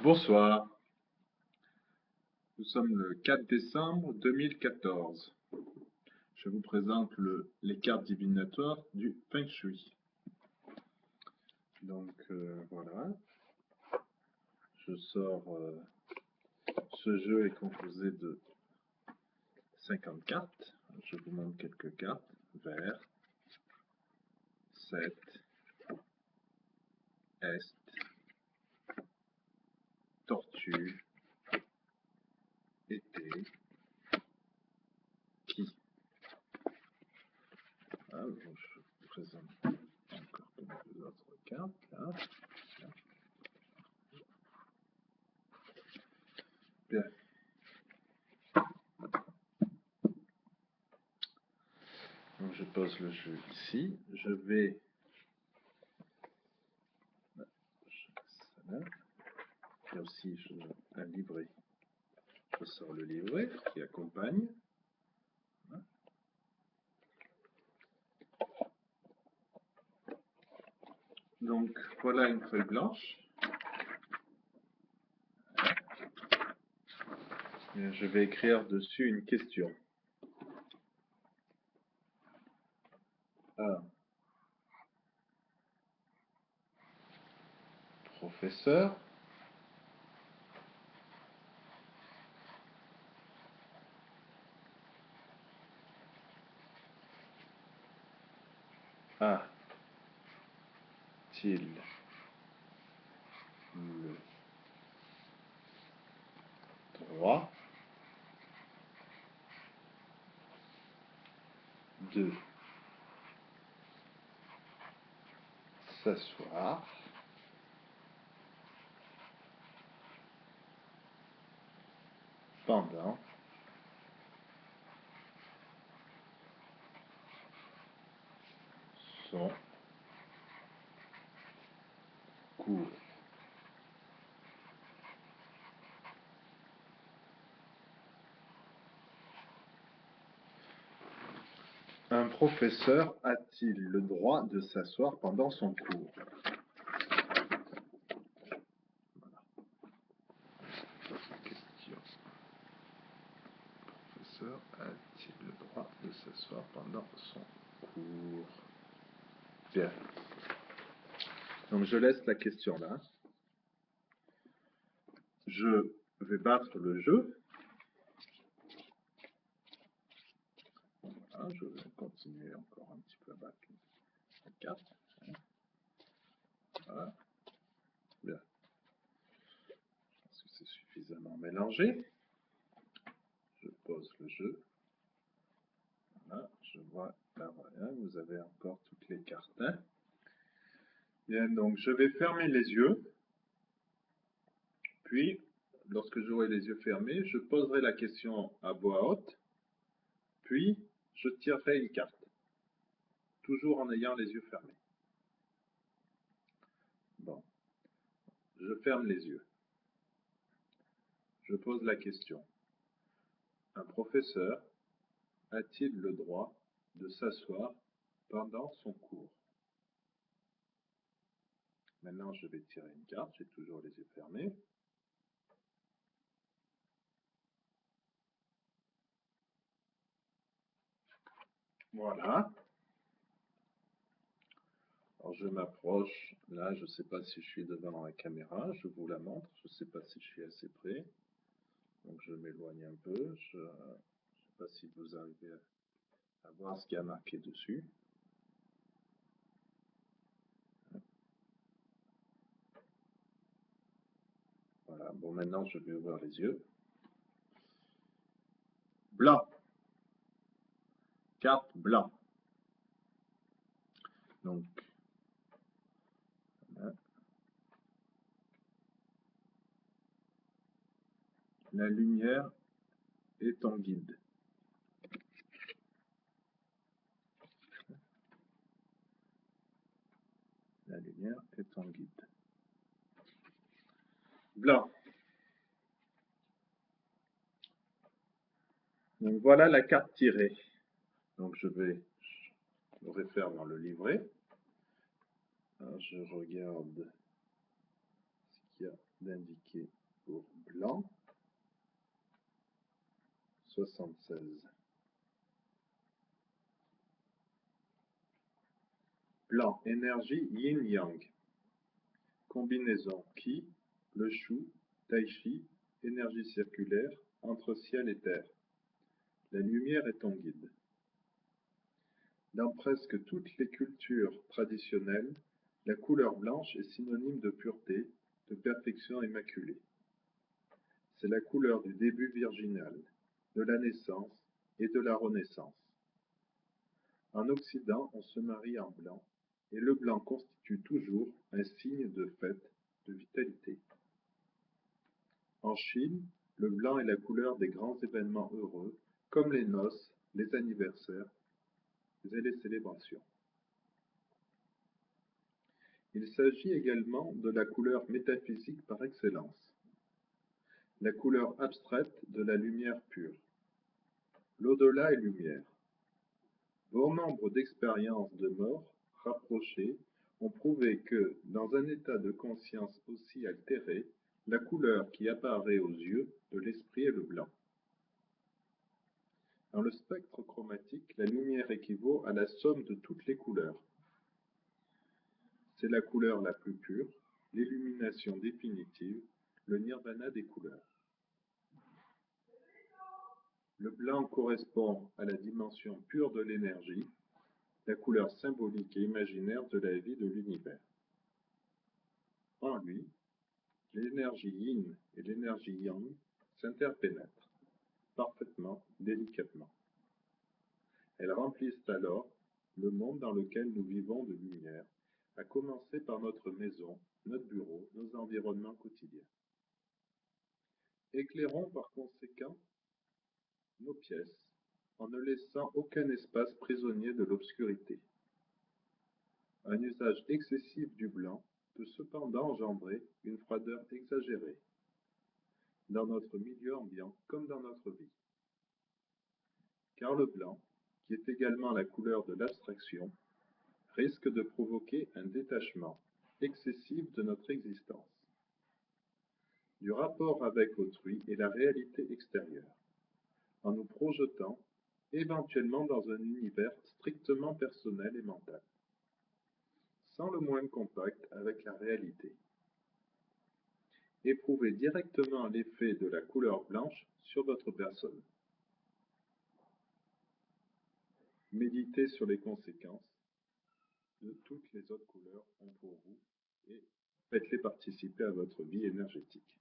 Bonsoir, nous sommes le 4 décembre 2014. Je vous présente les cartes divinatoires du Feng Shui. Donc voilà, je sors, ce jeu est composé de 50 cartes. Je vous montre quelques cartes. Vert, 7, Est, Tortue, Été, Qui. Ah, bon, je vous présente encore quelques autres cartes là. Bien. Donc je pose le jeu ici. Je vais il y a aussi un livret. Je sors le livret qui accompagne. Donc voilà une feuille blanche. Et je vais écrire dessus une question. Alors, professeur, a-t-il le droit de s'asseoir pendant son cours? Un professeur a-t-il le droit de s'asseoir pendant son cours? Question. Professeur a-t-il le droit de s'asseoir pendant son cours? Bien. Donc je laisse la question là. Je vais battre le jeu. Voilà, je vais continuer encore un petit peu à battre la carte. Voilà. Bien. Je pense que c'est suffisamment mélangé. Je pose le jeu. Voilà, je vois là, voilà, vous avez encore toutes les cartes. Bien, donc je vais fermer les yeux. Puis, lorsque j'aurai les yeux fermés, je poserai la question à voix haute. Puis, je tirerai une carte. Toujours en ayant les yeux fermés. Bon, je ferme les yeux. Je pose la question. Un professeur a-t-il le droit de s'asseoir pendant son cours? Maintenant, je vais tirer une carte. J'ai toujours les yeux fermés. Voilà. Alors, je m'approche. Là, je ne sais pas si je suis devant la caméra. Je vous la montre. Je ne sais pas si je suis assez près. Donc, je m'éloigne un peu. Je ne sais pas si vous arrivez à voir ce qu'il y a marqué dessus. Voilà. Bon, maintenant, je vais ouvrir les yeux. Blanc. Carte blanc. Donc, voilà. La lumière est ton guide. La lumière est ton guide. Blanc. Donc voilà la carte tirée. Donc je vais le refaire dans le livret. Alors, je regarde ce qu'il y a d'indiqué pour blanc? 76. Blanc, énergie yin-yang. Combinaison Qi, le Shu, Tai Chi, énergie circulaire, entre ciel et terre. La lumière est ton guide. Dans presque toutes les cultures traditionnelles, la couleur blanche est synonyme de pureté, de perfection immaculée. C'est la couleur du début virginal, de la naissance et de la renaissance. En Occident, on se marie en blanc, et le blanc constitue toujours un signe de fête, de vitalité. En Chine, le blanc est la couleur des grands événements heureux, comme les noces, les anniversaires et les célébrations. Il s'agit également de la couleur métaphysique par excellence, la couleur abstraite de la lumière pure. L'au-delà est lumière. Bon nombre d'expériences de mort rapprochées ont prouvé que, dans un état de conscience aussi altéré, la couleur qui apparaît aux yeux de l'esprit est le blanc. Dans le spectre chromatique, la lumière équivaut à la somme de toutes les couleurs. C'est la couleur la plus pure, l'illumination définitive, le nirvana des couleurs. Le blanc correspond à la dimension pure de l'énergie, la couleur symbolique et imaginaire de la vie de l'univers. En lui, l'énergie yin et l'énergie yang s'interpénètrent, parfaitement, délicatement. Elles remplissent alors le monde dans lequel nous vivons de lumière, à commencer par notre maison, notre bureau, nos environnements quotidiens. Éclairons par conséquent nos pièces, en ne laissant aucun espace prisonnier de l'obscurité. Un usage excessif du blanc peut cependant engendrer une froideur exagérée, dans notre milieu ambiant comme dans notre vie. Car le blanc, qui est également la couleur de l'abstraction, risque de provoquer un détachement excessif de notre existence, du rapport avec autrui et la réalité extérieure, en nous projetant éventuellement dans un univers strictement personnel et mental, sans le moindre contact avec la réalité. Éprouvez directement l'effet de la couleur blanche sur votre personne. Méditez sur les conséquences de toutes les autres couleurs ont pour vous et faites-les participer à votre vie énergétique.